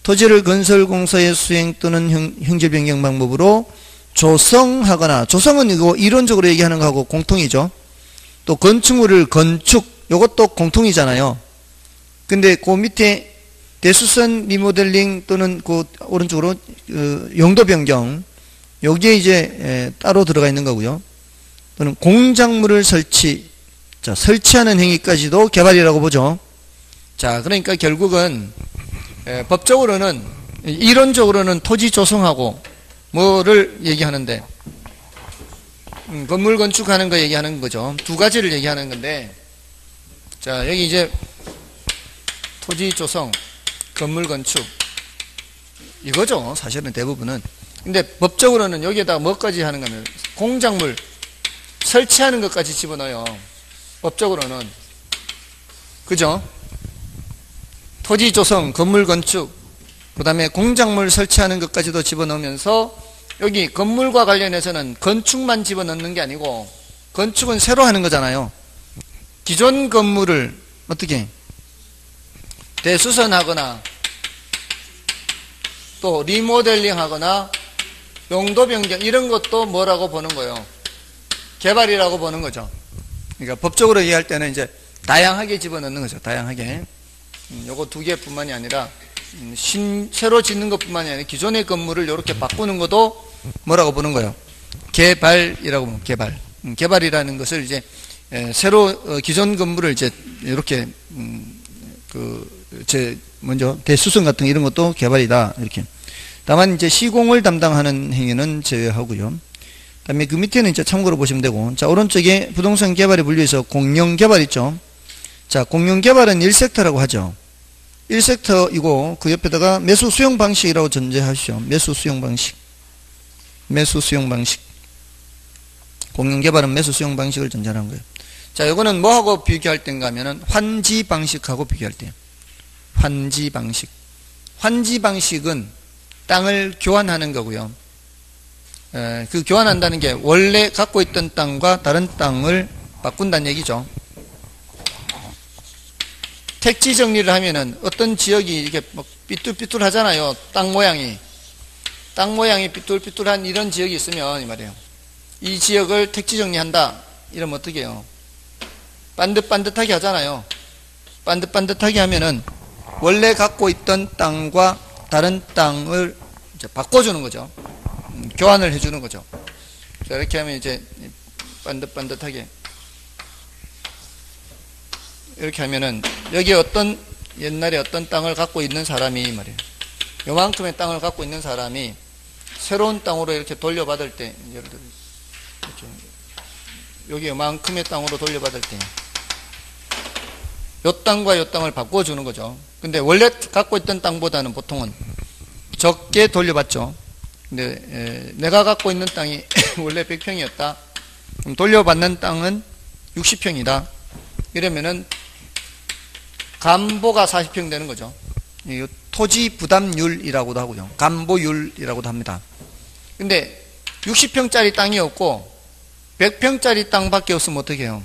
토지를 건설공사의 수행 또는 형질 변경 방법으로 조성하거나, 조성은 이거 이론적으로 얘기하는 거하고 공통이죠. 또 건축물을 건축, 요것도 공통이잖아요. 근데 그 밑에 대수선 리모델링 또는 그 오른쪽으로 용도 변경, 여기에 이제 따로 들어가 있는 거고요. 또는 공작물을 설치, 자, 설치하는 행위까지도 개발이라고 보죠. 자, 그러니까 결국은 법적으로는, 이론적으로는 토지 조성하고 뭐를 얘기하는데, 건물 건축하는 거 얘기하는 거죠. 두 가지를 얘기하는 건데, 자, 여기 이제 토지 조성, 건물 건축, 이거죠. 사실은 대부분은. 근데 법적으로는 여기에다가 뭐까지 하는 거면 공작물 설치하는 것까지 집어넣어요. 법적으로는. 그죠? 토지 조성, 건물 건축, 그 다음에 공작물 설치하는 것까지도 집어넣으면서 여기 건물과 관련해서는 건축만 집어넣는 게 아니고 건축은 새로 하는 거잖아요. 기존 건물을 어떻게 대수선하거나 또 리모델링 하거나 용도 변경 이런 것도 뭐라고 보는 거예요? 개발이라고 보는 거죠. 그러니까 법적으로 이해할 때는 이제 다양하게 집어넣는 거죠. 다양하게. 요거 두 개뿐만이 아니라 새로 짓는 것뿐만이 아니라 기존의 건물을 이렇게 바꾸는 것도 뭐라고 보는 거예요? 개발이라고 보는 개발. 개발이라는 것을 이제 새로 기존 건물을 이제 이렇게 먼저 대수선 같은 이런 것도 개발이다 이렇게. 다만 이제 시공을 담당하는 행위는 제외하고요. 그다음에 그 밑에는 이제 참고로 보시면 되고, 자, 오른쪽에 부동산 개발에 분류해서 공용 개발 있죠. 자, 공용 개발은 1섹터라고 하죠. 1섹터이고 그 옆에다가 매수 수용 방식이라고 전제하시죠. 매수 수용 방식. 매수 수용 방식. 공용 개발은 매수 수용 방식을 전제하는 거예요. 자, 이거는 뭐하고 비교할 때인가 하면은 환지 방식하고 비교할 때요. 환지 방식. 환지 방식은 땅을 교환하는 거고요. 그 교환한다는 게 원래 갖고 있던 땅과 다른 땅을 바꾼다는 얘기죠. 택지 정리를 하면은 어떤 지역이 이렇게 막 삐뚤삐뚤 하잖아요. 땅 모양이 삐뚤삐뚤한 이런 지역이 있으면 이 말이에요. 이 지역을 택지 정리한다. 이러면 어떻게 해요? 반듯반듯하게 하잖아요. 반듯반듯하게 하면은 원래 갖고 있던 땅과 다른 땅을 이제 바꿔주는 거죠. 교환을 해주는 거죠. 자, 이렇게 하면 이제 반듯반듯하게 이렇게 하면은 여기에 어떤 옛날에 어떤 땅을 갖고 있는 사람이 말이에요. 요만큼의 땅을 갖고 있는 사람이 새로운 땅으로 이렇게 돌려받을 때, 예를 들어 이렇게 여기 요만큼의 땅으로 돌려받을 때, 요 땅과 요 땅을 바꿔주는 거죠. 근데 원래 갖고 있던 땅보다는 보통은 적게 돌려받죠. 근데 내가 갖고 있는 땅이 원래 100평이었다. 그럼 돌려받는 땅은 60평이다. 이러면은 간보가 40평 되는 거죠. 토지 부담률이라고도 하고요. 간보율이라고도 합니다. 근데 60평짜리 땅이 없고 100평짜리 땅밖에 없으면 어떻게 해요?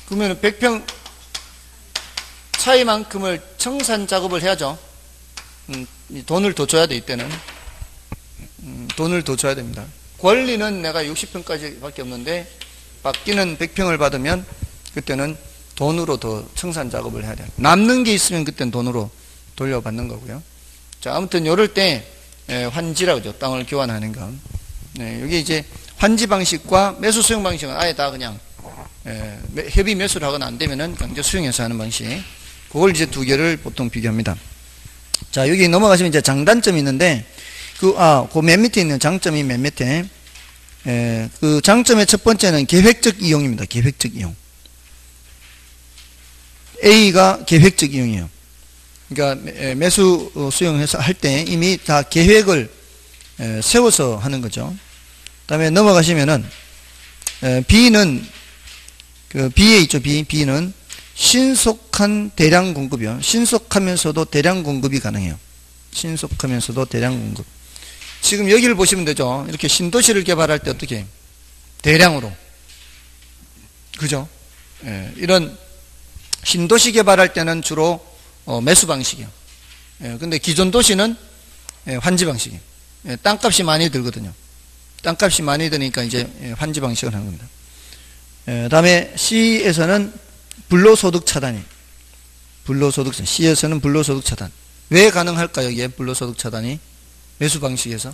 그러면 100평 차이만큼을 청산 작업을 해야죠. 돈을 더 줘야 돼, 이때는. 돈을 더 줘야 됩니다. 권리는 내가 60평까지 밖에 없는데 받기는 100평을 받으면 그때는 돈으로 더 청산 작업을 해야 돼요. 남는 게 있으면 그때는 돈으로 돌려받는 거고요. 자, 아무튼 요럴 때 환지라고 하죠. 땅을 교환하는 거. 여기 이제 환지 방식과 매수 수용 방식은 아예 다 그냥 협의 매수를 하거나 안 되면은 강제 수용해서 하는 방식. 그걸 이제 두 개를 보통 비교합니다. 자, 여기 넘어가시면 이제 장단점이 있는데 그 맨 밑에 있는 장점이 맨 밑에 그 장점의 첫 번째는 계획적 이용입니다. 계획적 이용. A가 계획적 이용이에요. 그러니까 매수 수용해서 할 때 이미 다 계획을 세워서 하는 거죠. 그 다음에 넘어가시면은 B는 그 B에 있죠. B는 신속한 대량 공급이요. 신속하면서도 대량 공급이 가능해요. 신속하면서도 대량 공급. 지금 여기를 보시면 되죠. 이렇게 신도시를 개발할 때 어떻게 해요? 대량으로. 그죠? 이런 신도시 개발할 때는 주로 매수 방식이에요. 근데 기존 도시는 환지 방식이에요. 땅값이 많이 들거든요. 땅값이 많이 드니까 이제 환지 방식을 하는 겁니다. 다음에 C에서는 불로소득 차단이. C에서는 불로소득 차단. 왜 가능할까요? 여기에 불로소득 차단이 매수 방식에서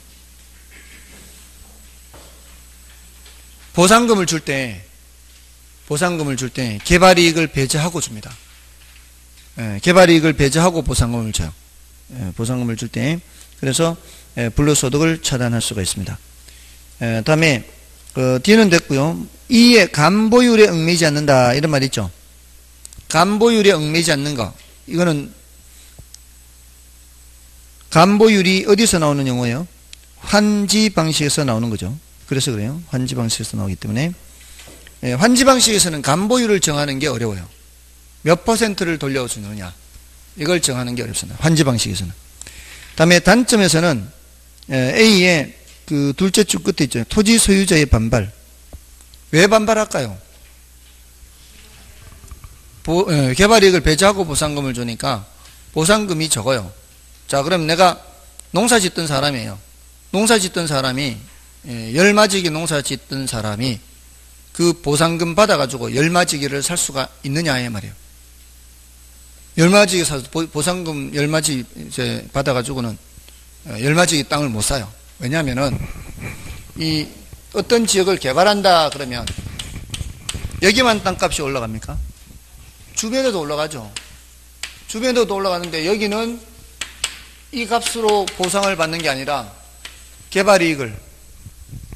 보상금을 줄 때 개발이익을 배제하고 줍니다. 개발이익을 배제하고 보상금을 줘요. 보상금을 줄 때 그래서 불로소득을 차단할 수가 있습니다. 다음에 D는 됐고요. E의 간보율에 얽매이지 않는다 이런 말 있죠. 간보율에 얽매이지 않는 거, 이거는 간보율이 어디서 나오는 용어예요? 환지 방식에서 나오는 거죠. 그래서 그래요. 환지 방식에서 나오기 때문에 환지 방식에서는 간보율을 정하는 게 어려워요. 몇 %를 돌려주느냐 이걸 정하는 게 어렵습니다. 환지 방식에서는. 다음에 단점에서는 A의 그 둘째 줄 끝에 있죠. 토지 소유자의 반발. 왜 반발할까요? 개발이익을 배제하고 보상금을 주니까 보상금이 적어요. 자, 그럼 내가 농사 짓던 사람이에요. 농사 짓던 사람이 열마지기 농사 짓던 사람이 그 보상금 받아가지고 열마지기를 살 수가 있느냐 이 말이에요. 열마지기 사서 보상금 열마지 이제 받아가지고는 열마지기 땅을 못 사요. 왜냐하면은 이 어떤 지역을 개발한다 그러면 여기만 땅값이 올라갑니까? 주변에도 올라가죠. 주변에도 올라가는데 여기는 이 값으로 보상을 받는 게 아니라 개발이익을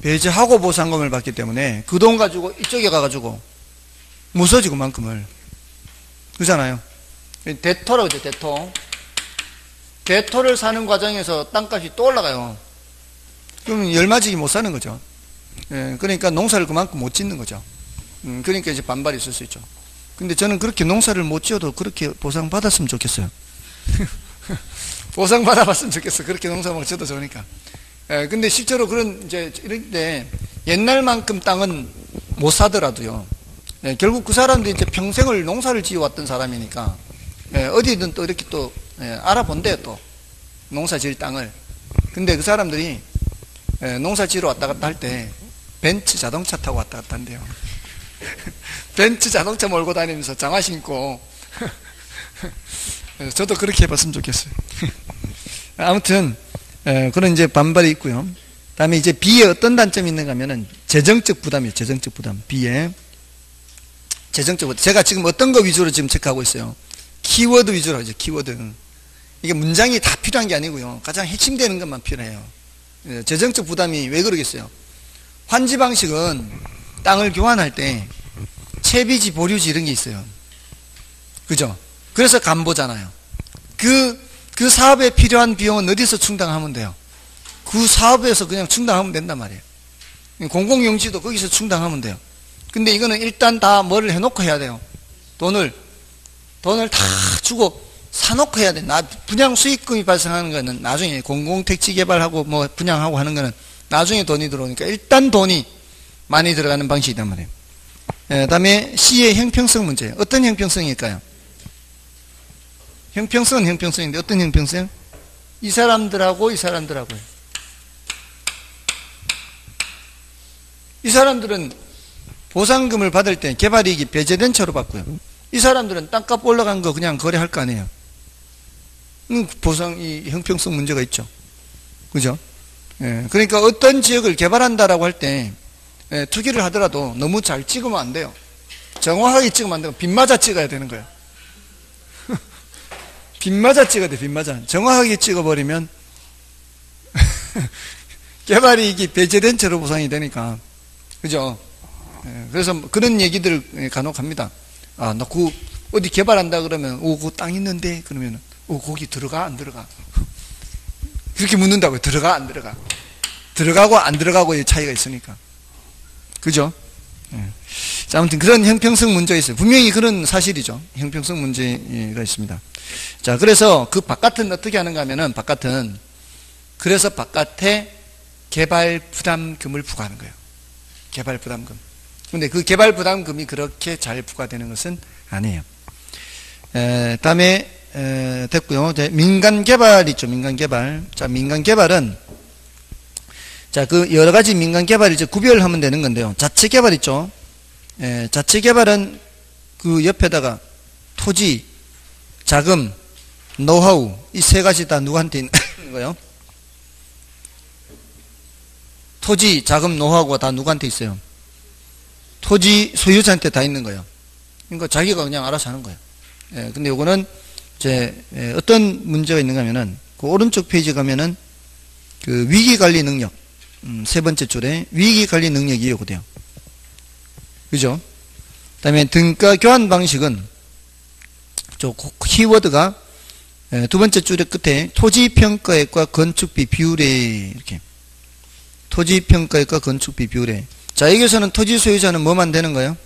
배제하고 보상금을 받기 때문에 그 돈 가지고 이쪽에 가가지고 못 사지 그만큼을. 그렇잖아요. 대토라고 하죠. 대토. 대토를 사는 과정에서 땅값이 또 올라가요. 그러면 열마지기 못 사는 거죠. 그러니까 농사를 그만큼 못 짓는 거죠. 그러니까 이제 반발이 있을 수 있죠. 근데 저는 그렇게 농사를 못 지어도 그렇게 보상 받았으면 좋겠어요. 보상 받아봤으면 좋겠어. 그렇게 농사 못 지어도 좋으니까. 근데 실제로 그런 이제 이럴 때 옛날만큼 땅은 못 사더라도요. 결국 그 사람들이 이제 평생을 농사를 지어왔던 사람이니까 어디든 또 이렇게 또 알아본대요. 또 농사 지을 땅을. 근데 그 사람들이 농사 지으러 왔다 갔다 할 때 벤츠 자동차 타고 왔다 갔다 한대요. 벤츠 자동차 몰고 다니면서 장화 신고. 저도 그렇게 해봤으면 좋겠어요. 아무튼 그런 이제 반발이 있고요. 다음에 이제 B에 어떤 단점이 있는가 하면은 재정적 부담이에요. 재정적 부담. B에 재정적. 제가 지금 어떤 거 위주로 지금 체크하고 있어요? 키워드 위주로 하죠. 키워드. 이게 문장이 다 필요한 게 아니고요. 가장 핵심되는 것만 필요해요. 재정적 부담이 왜 그러겠어요? 환지 방식은 땅을 교환할 때 채비지, 보류지 이런 게 있어요. 그죠? 그래서 간보잖아요. 그 사업에 필요한 비용은 어디서 충당하면 돼요? 그 사업에서 그냥 충당하면 된단 말이에요. 공공용지도 거기서 충당하면 돼요. 근데 이거는 일단 다 뭐를 해놓고 해야 돼요. 돈을 다 주고 사놓고 해야 돼. 분양 수익금이 발생하는 거는 나중에 공공택지 개발하고 뭐 분양하고 하는 거는 나중에 돈이 들어오니까 일단 돈이 많이 들어가는 방식이란 말이에요. 다음에 C의 형평성 문제예요. 어떤 형평성일까요? 형평성은 형평성인데 어떤 형평성? 이 사람들하고 이 사람들하고요. 이 사람들은 보상금을 받을 때 개발이익이 배제된 채로 받고요. 이 사람들은 땅값 올라간 거 그냥 거래할 거 아니에요. 이 형평성 문제가 있죠. 그죠? 그러니까 어떤 지역을 개발한다라고 할 때 투기를 하더라도 너무 잘 찍으면 안 돼요. 정확하게 찍으면 안 되고 빗맞아 찍어야 되는 거예요. 빗맞아 찍어야 돼. 빗맞아. 정확하게 찍어버리면 개발이익이 배제된 채로 보상이 되니까. 그죠? 그래서 그런 얘기들을 간혹 합니다. 나 그 어디 개발한다 그러면 그 땅 있는데 그러면 거기 들어가 안 들어가? 그렇게 묻는다고요. 들어가 안 들어가? 들어가고 안 들어가고의 차이가 있으니까. 그죠? 자, 아무튼 그런 형평성 문제가 있어요. 분명히 그런 사실이죠. 형평성 문제가 있습니다. 자, 그래서 그 바깥은 어떻게 하는가 하면은 그래서 바깥에 개발 부담금을 부과하는 거예요. 개발 부담금. 근데 그 개발 부담금이 그렇게 잘 부과되는 것은 아니에요. 다음에 됐고요. 민간 개발 있죠. 민간 개발. 자, 민간 개발은 그 여러 가지 민간 개발을 이제 구별하면 되는 건데요. 자체 개발 있죠. 자체 개발은 그 옆에다가 토지, 자금, 노하우 이 세 가지 다 누구한테 있는 거예요? 토지, 자금, 노하우가 다 누구한테 있어요? 토지 소유자한테 다 있는 거예요. 그러니까 자기가 그냥 알아서 하는 거예요. 근데 요거는 어떤 문제가 있는가 하면은 그 오른쪽 페이지 가면은 그 위기관리 능력 세 번째 줄에 위기관리 능력이 요거돼요. 그죠? 그 다음에 등가 교환 방식은 저 키워드가 두 번째 줄의 끝에 토지평가액과 건축비 비율에 이렇게 토지평가액과 건축비 비율에. 자, 여기서는 토지 소유자는 뭐만 되는 거예요?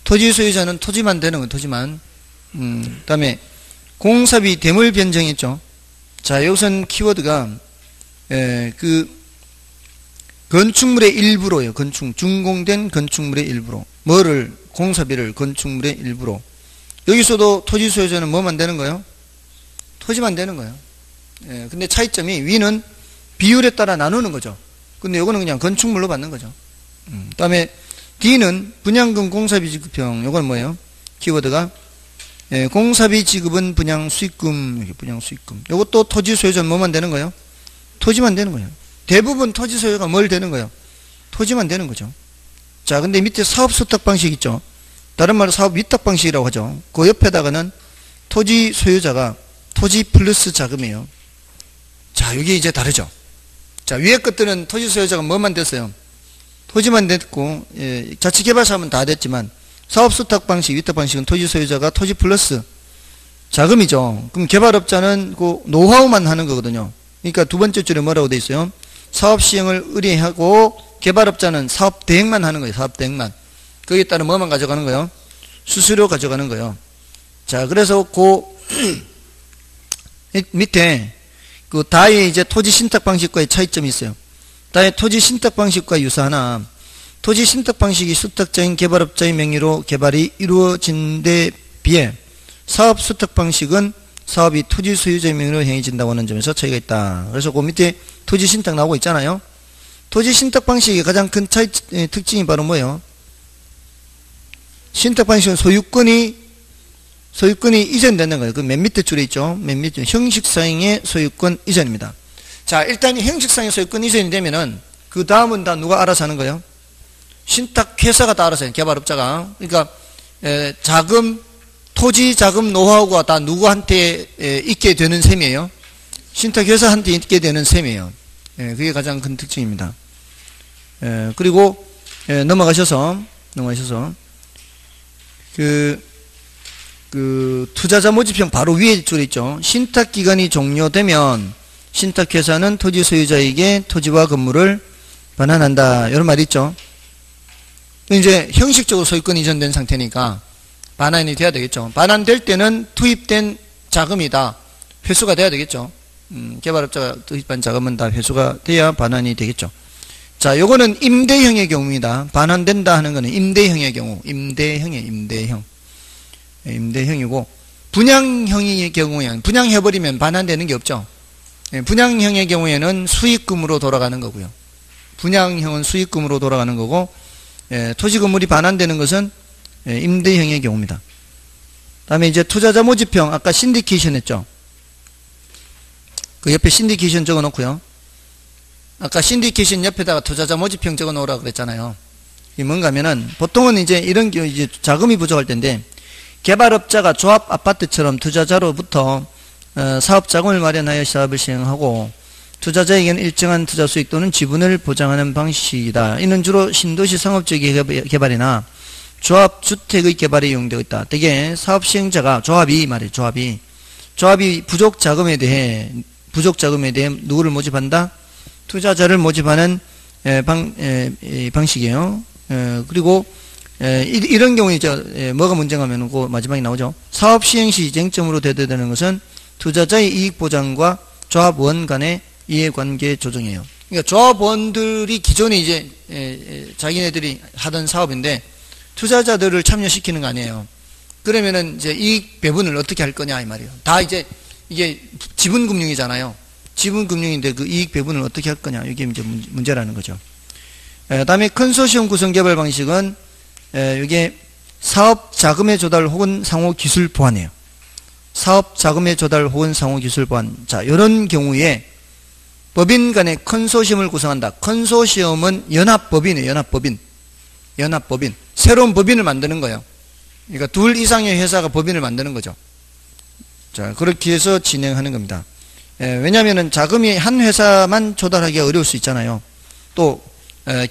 토지 소유자는 토지만 되는 거예요. 토지만. 그 다음에 공사비 대물 변경 있죠. 자, 여기서는 키워드가 그 건축물의 일부로요. 준공된 건축물의 일부로. 뭐를 공사비를 건축물의 일부로. 여기서도 토지 소유자는 뭐만 되는 거예요? 토지만 되는 거예요. 근데 차이점이 위는 비율에 따라 나누는 거죠. 근데 요거는 그냥 건축물로 받는 거죠. 그 다음에 D는 분양금 공사비 지급형. 요건 뭐예요? 키워드가 공사비 지급은 분양 수익금. 분양 수익금. 요것도 토지 소유자는 뭐만 되는 거예요? 토지만 되는 거예요. 대부분 토지 소유가 뭘 되는 거예요? 토지만 되는 거죠. 자, 근데 밑에 사업 수탁 방식 있죠. 다른 말로 사업 위탁 방식이라고 하죠. 그 옆에다가는 토지 소유자가 토지 플러스 자금이에요. 자, 여기 이제 다르죠. 자, 위에 것들은 토지 소유자가 뭐만 됐어요? 토지만 됐고, 자치개발사업은 다 됐지만 사업 수탁 방식, 위탁 방식은 토지 소유자가 토지 플러스 자금이죠. 그럼 개발업자는 그 노하우만 하는 거거든요. 그러니까 두 번째 줄에 뭐라고 돼 있어요? 사업 시행을 의뢰하고 개발업자는 사업 대행만 하는 거예요. 사업 대행만. 거기에 따른 뭐만 가져가는 거예요? 수수료 가져가는 거예요. 자, 그래서 그 밑에 그 다의 이제 토지 신탁 방식과의 차이점이 있어요. 다의 토지 신탁 방식과 유사하나 토지 신탁 방식이 수탁자인 개발업자의 명의로 개발이 이루어진 데 비해 사업 수탁 방식은 사업이 토지 소유자의 명의로 행해진다고 하는 점에서 차이가 있다. 그래서 그 밑에 토지 신탁 나오고 있잖아요. 토지 신탁 방식의 가장 큰 특징이 바로 뭐예요? 신탁 방식은 소유권이 이전되는 거예요. 그 맨 밑에 줄에 있죠. 맨 밑에 형식상의 소유권 이전입니다. 자, 일단 형식상의 소유권 이전이 되면은 그 다음은 다 누가 알아서 하는 거예요? 신탁 회사가 따라서요. 개발업자가. 그러니까 자금, 토지 자금 노하우가 다 누구한테 있게 되는 셈이에요. 신탁 회사한테 있게 되는 셈이에요. 그게 가장 큰 특징입니다. 그리고 넘어가셔서 그 투자자 모집형 바로 위에 줄에 있죠. 신탁 기간이 종료되면 신탁 회사는 토지 소유자에게 토지와 건물을 반환한다. 이런 말이 있죠. 이제 형식적으로 소유권 이전된 상태니까 반환이 돼야 되겠죠. 반환될 때는 투입된 자금이 다 회수가 돼야 되겠죠. 개발업자가 투입한 자금은 다 회수가 돼야 반환이 되겠죠. 자, 요거는 임대형의 경우입니다. 반환된다 하는 거는 임대형의 경우, 임대형이고, 분양형의 경우에는, 분양해버리면 반환되는 게 없죠. 분양형의 경우에는 수익금으로 돌아가는 거고요. 분양형은 수익금으로 돌아가는 거고, 토지 건물이 반환되는 것은 임대형의 경우입니다. 다음에 이제 투자자 모집형, 아까 신디케이션 했죠. 그 옆에 신디케이션 적어 놓고요. 아까 신디케이션 옆에다가 투자자 모집형 적어 놓으라고 그랬잖아요. 이게 뭔가 하면은, 보통은 이제 이런 경우 이제 자금이 부족할 텐데, 개발업자가 조합 아파트처럼 투자자로부터 사업 자금을 마련하여 사업을 시행하고, 투자자에게는 일정한 투자 수익 또는 지분을 보장하는 방식이다. 이는 주로 신도시 상업지역 개발이나 조합 주택의 개발에 이용되고 있다. 대개 사업 시행자가 조합이 부족 자금에 대해 누구를 모집한다? 투자자를 모집하는 방식이에요. 그리고 이런 경우에 이제 뭐가 문제가 하면 그 마지막에 나오죠. 사업 시행 시 쟁점으로 대두되는 것은 투자자의 이익 보장과 조합원 간의 이해관계 조정이에요. 그러니까 조합원들이 기존에 이제 자기네들이 하던 사업인데 투자자들을 참여시키는 거 아니에요. 그러면은 이제 이익 배분을 어떻게 할 거냐 이 말이에요. 다 이제 이게 지분금융이잖아요. 지분금융인데 그 이익 배분을 어떻게 할 거냐 이게 이제 문제라는 거죠. 다음에 컨소시엄 구성 개발 방식은 이게 사업 자금의 조달 혹은 상호 기술 보완이에요. 사업 자금의 조달 혹은 상호 기술 보완. 자, 이런 경우에 법인 간의 컨소시엄을 구성한다. 컨소시엄은 연합법인이에요. 연합법인. 새로운 법인을 만드는 거예요. 그러니까 둘 이상의 회사가 법인을 만드는 거죠. 자, 그렇게 해서 진행하는 겁니다. 왜냐하면 자금이 한 회사만 조달하기가 어려울 수 있잖아요. 또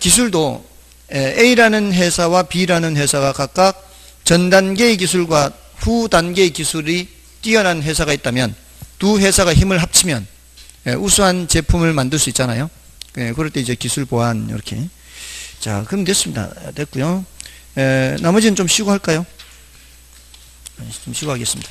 기술도 A라는 회사와 B라는 회사가 각각 전 단계의 기술과 후 단계의 기술이 뛰어난 회사가 있다면 두 회사가 힘을 합치면 우수한 제품을 만들 수 있잖아요. 그럴 때 이제 기술 보완 이렇게. 자, 그럼 됐습니다. 됐고요. 나머지는 좀 쉬고 할까요? 좀 쉬고 하겠습니다.